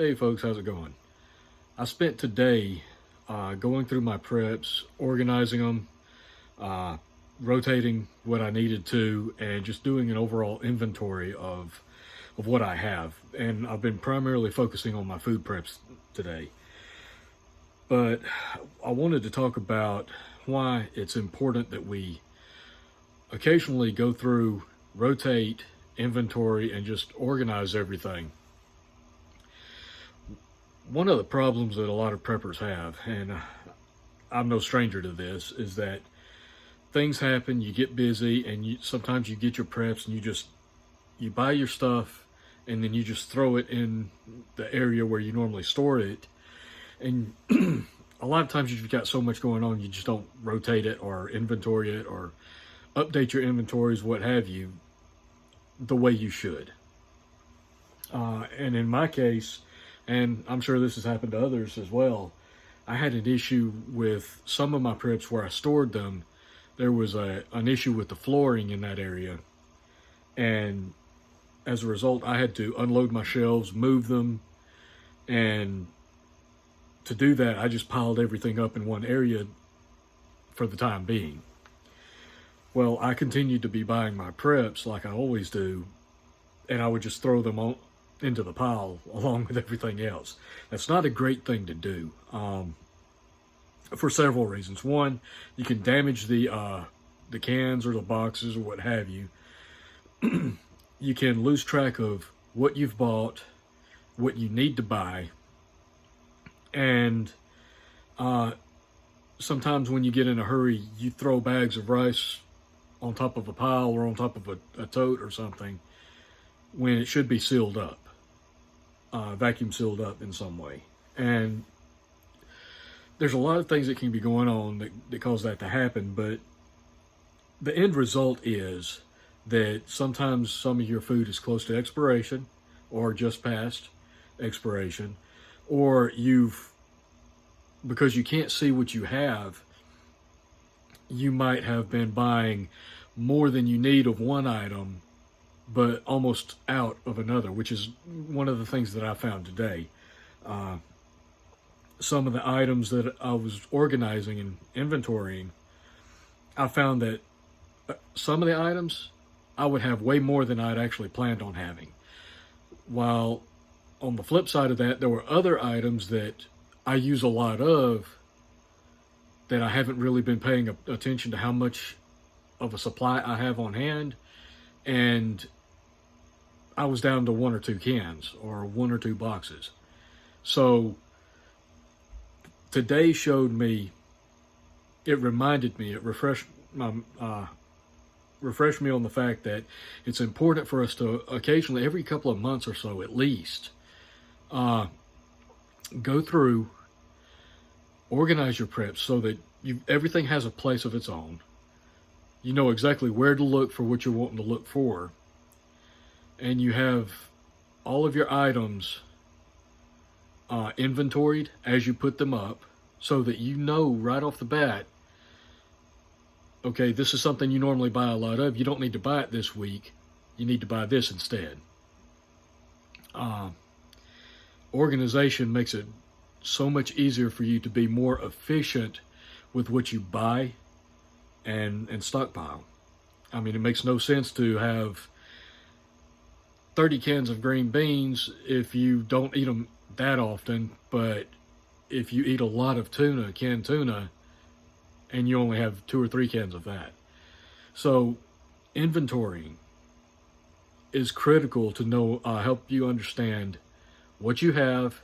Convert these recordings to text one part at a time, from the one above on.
Hey folks, how's it going? I spent today going through my preps, organizing them, uh, rotating what I needed to, and just doing an overall inventory of what I have. And I've been primarily focusing on my food preps today. But I wanted to talk about why it's important that we occasionally go through, rotate, inventory, and just organize everything. One of the problems that a lot of preppers have, and I'm no stranger to this, is that things happen, you get busy, and sometimes you get your preps and you buy your stuff and then you just throw it in the area where you normally store it. And a lot of times you've got so much going on, you just don't rotate it or inventory it or update your inventories, what have you, the way you should. And in my case, and I'm sure this has happened to others as well, I had an issue with some of my preps where I stored them. There was an issue with the flooring in that area, and as a result I had to unload my shelves, move them, and to do that I just piled everything up in one area for the time being. Well, I continued to be buying my preps like I always do, and I would just throw them on into the pile along with everything else. That's not a great thing to do, for several reasons. One, you can damage the cans or the boxes or what have you. You can lose track of what you've bought, what you need to buy, and sometimes when you get in a hurry, you throw bags of rice on top of a pile or on top of a tote or something when it should be sealed up, vacuum sealed up in some way. And there's a lot of things that can be going on that cause that to happen, but the end result is that sometimes some of your food is close to expiration or just past expiration, or because you can't see what you have, you might have been buying more than you need of one item but almost out of another, which is one of the things that I found today. Some of the items that I was organizing and inventorying, I found that some of the items I would have way more than I'd actually planned on having. While on the flip side of that, there were other items that I use a lot of that I haven't really been paying attention to how much of a supply I have on hand, and I was down to one or two cans or one or two boxes. So today showed me, it reminded me, it refreshed me on the fact that it's important for us to occasionally, every couple of months or so at least, go through, organize your preps so that everything has a place of its own. You know exactly where to look for what you're wanting to look for, and you have all of your items inventoried as you put them up, so that you know right off the bat, okay, this is something you normally buy a lot of. You don't need to buy it this week. You need to buy this instead. Organization makes it so much easier for you to be more efficient with what you buy and stockpile. I mean, it makes no sense to have 30 cans of green beans if you don't eat them that often, but if you eat a lot of tuna, canned tuna, and you only have 2 or 3 cans of that. So inventorying is critical to know, help you understand what you have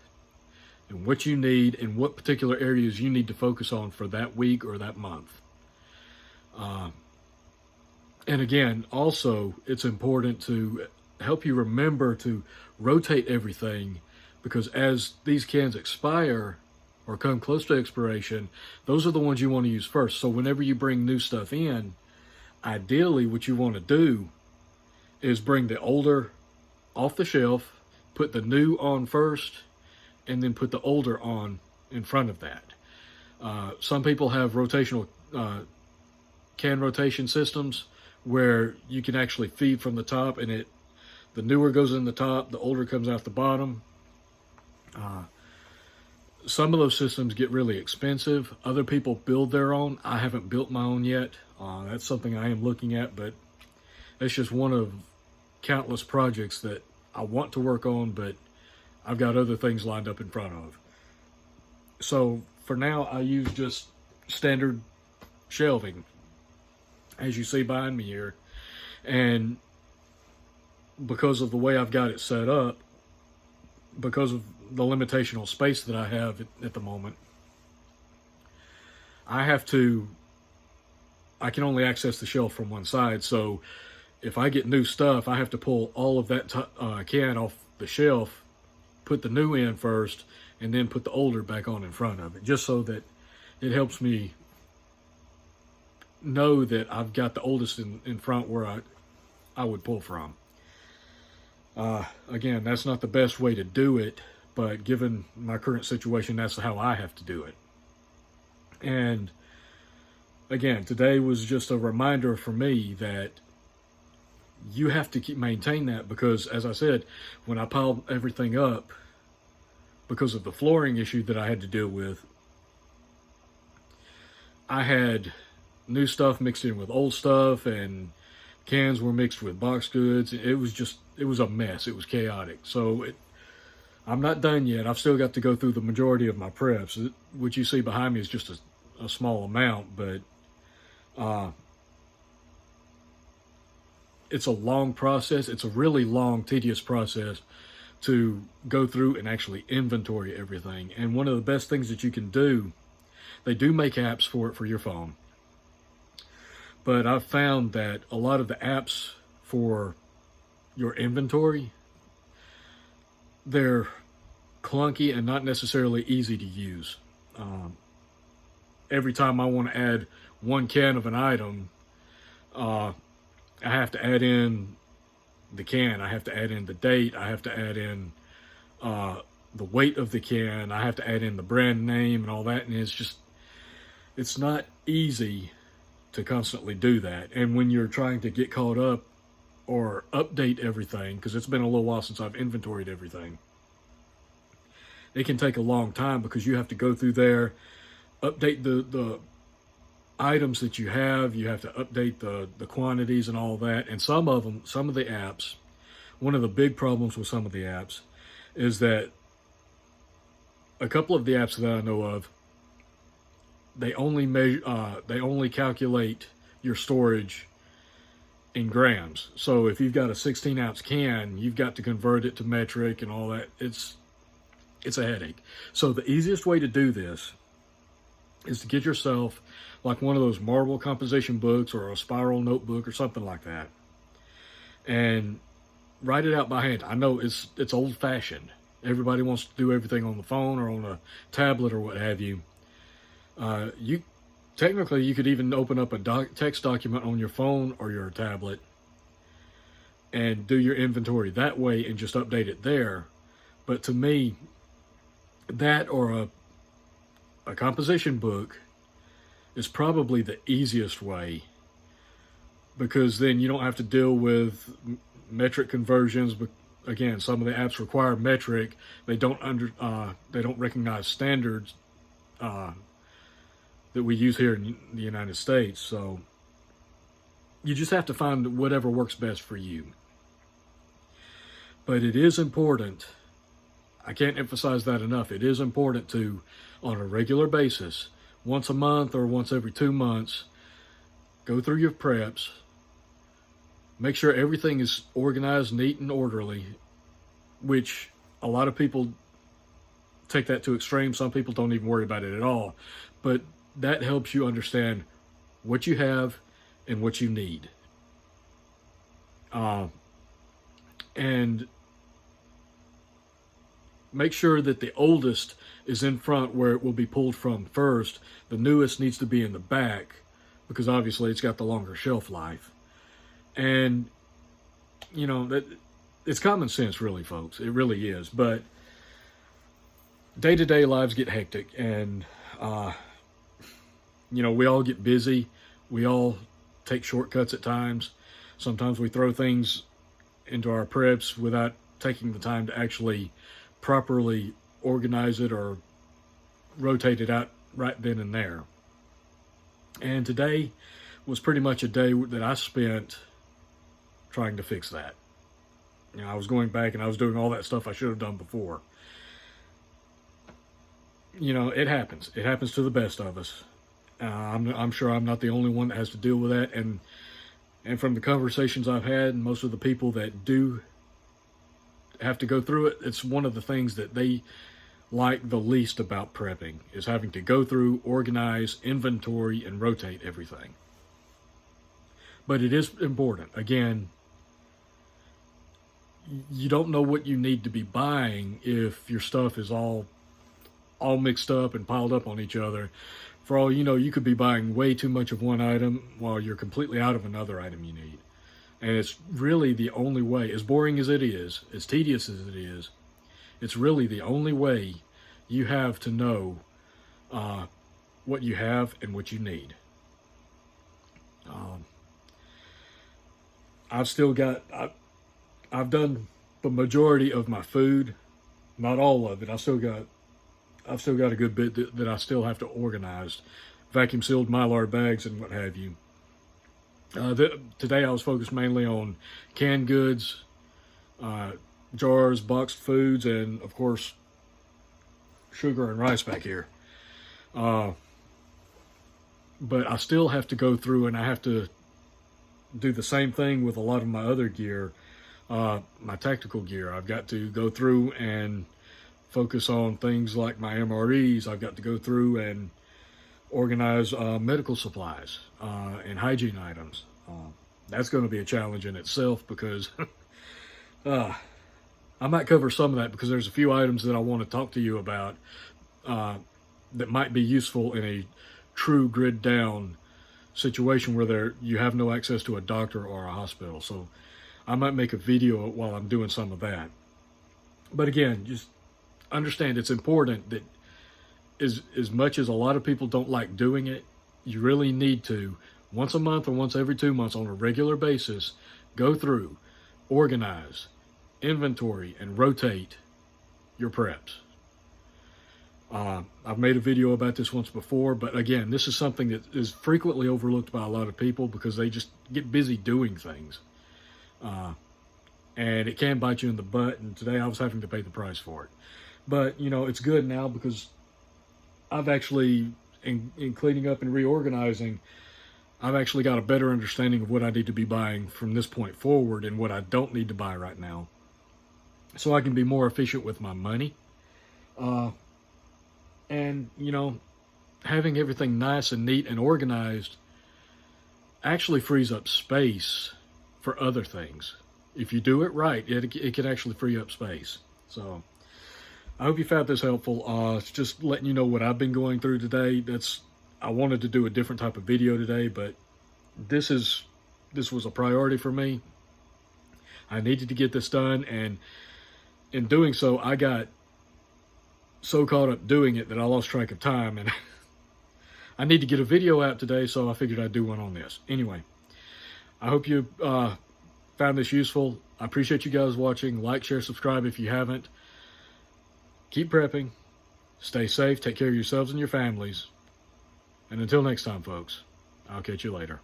and what you need and what particular areas you need to focus on for that week or that month. And again, also, it's important to help you remember to rotate everything, because as these cans expire or come close to expiration, those are the ones you want to use first. So whenever you bring new stuff in, ideally what you want to do is bring the older off the shelf, put the new on first, and then put the older on in front of that. Some people have rotational can rotation systems where you can actually feed from the top, and the newer goes in the top, the older comes out the bottom. Some of those systems get really expensive. Other people build their own. I haven't built my own yet. That's something I am looking at, but it's just one of countless projects that I want to work on, but I've got other things lined up in front of. So for now, I use just standard shelving, as you see behind me here. And because of the way I've got it set up, because of the limitational space that I have at the moment, I can only access the shelf from one side. So if I get new stuff, I have to pull all of that can off the shelf, put the new in first, and then put the older back on in front of it, just so that it helps me know that I've got the oldest in front where I would pull from. Again, that's not the best way to do it, but given my current situation, that's how I have to do it. And again, today was just a reminder for me that you have to maintain that, because as I said, when I piled everything up, because of the flooring issue that I had to deal with, I had new stuff mixed in with old stuff, and cans were mixed with box goods. It was a mess. It was chaotic. So I'm not done yet. I've still got to go through the majority of my preps. What you see behind me is just a small amount, but it's a long process. It's a really long, tedious process to go through and actually inventory everything. And one of the best things that you can do, they do make apps for it for your phone. But I've found that a lot of the apps for your inventory, they're clunky and not necessarily easy to use. Every time I want to add one can of an item, I have to add in the can, I have to add in the date, I have to add in the weight of the can, I have to add in the brand name and all that, and it's not easy to constantly do that. And when you're trying to get caught up or update everything, because it's been a little while since I've inventoried everything, it can take a long time, because you have to go through there, update the items that you have to update the quantities and all that. And some of the apps, one of the big problems with some of the apps is that a couple of the apps that I know of, they only calculate your storage in grams. So if you've got a 16-ounce can, you've got to convert it to metric and all that. It's a headache. So the easiest way to do this is to get yourself like one of those marble composition books or a spiral notebook or something like that, and write it out by hand. I know it's old-fashioned. Everybody wants to do everything on the phone or on a tablet or what have you. You could even open up a text document on your phone or your tablet and do your inventory that way and just update it there. But to me, that or a composition book is probably the easiest way, because then you don't have to deal with metric conversions. But again, some of the apps require metric. They don't recognize standards that we use here in the United States. So you just have to find whatever works best for you. But it is important, I can't emphasize that enough, it is important to, on a regular basis, once a month or once every 2 months, go through your preps, make sure everything is organized, neat, and orderly, which a lot of people take that to extreme. Some people don't even worry about it at all. But that helps you understand what you have and what you need. And make sure that the oldest is in front where it will be pulled from first. The newest needs to be in the back, because obviously it's got the longer shelf life. And, you know, that it's common sense, really, folks. It really is. But day-to-day lives get hectic, and, you know, we all get busy. We all take shortcuts at times. Sometimes we throw things into our preps without taking the time to actually properly organize it or rotate it out right then and there. And today was pretty much a day that I spent trying to fix that. You know, I was going back and I was doing all that stuff I should have done before. You know, it happens. It happens to the best of us. I'm sure I'm not the only one that has to deal with that. And from the conversations I've had, and most of the people that do have to go through it, it's one of the things that they like the least about prepping, is having to go through, organize, inventory, and rotate everything. But it is important. Again, you don't know what you need to be buying if your stuff is all mixed up and piled up on each other. For all you know, you could be buying way too much of one item while you're completely out of another item you need. And it's really the only way, as boring as it is, as tedious as it is, it's really the only way you have to know what you have and what you need. I've done the majority of my food, not all of it. I've still got a good bit that I still have to organize, vacuum sealed Mylar bags and what have you. Today I was focused mainly on canned goods, jars, boxed foods, and of course sugar and rice back here. But I still have to go through, and I have to do the same thing with a lot of my other gear, my tactical gear. I've got to go through and focus on things like my MREs. I've got to go through and organize medical supplies and hygiene items. That's going to be a challenge in itself, because I might cover some of that, because there's a few items that I want to talk to you about that might be useful in a true grid down situation where you have no access to a doctor or a hospital. So I might make a video while I'm doing some of that. But again, just understand it's important that as much as a lot of people don't like doing it, you really need to, once a month or once every 2 months on a regular basis, go through, organize, inventory, and rotate your preps. I've made a video about this once before, but again, this is something that is frequently overlooked by a lot of people because they just get busy doing things. And it can bite you in the butt, and today I was having to pay the price for it. But, you know, it's good now because I've actually, in cleaning up and reorganizing, I've actually got a better understanding of what I need to be buying from this point forward and what I don't need to buy right now, so I can be more efficient with my money. And, you know, having everything nice and neat and organized actually frees up space for other things. If you do it right, it can actually free up space. So I hope you found this helpful. It's just letting you know what I've been going through today. I wanted to do a different type of video today, but this was a priority for me. I needed to get this done, and in doing so, I got so caught up doing it that I lost track of time, and I need to get a video out today, so I figured I'd do one on this. Anyway, I hope you found this useful. I appreciate you guys watching. Like, share, subscribe if you haven't. Keep prepping. Stay safe. Take care of yourselves and your families. And until next time, folks, I'll catch you later.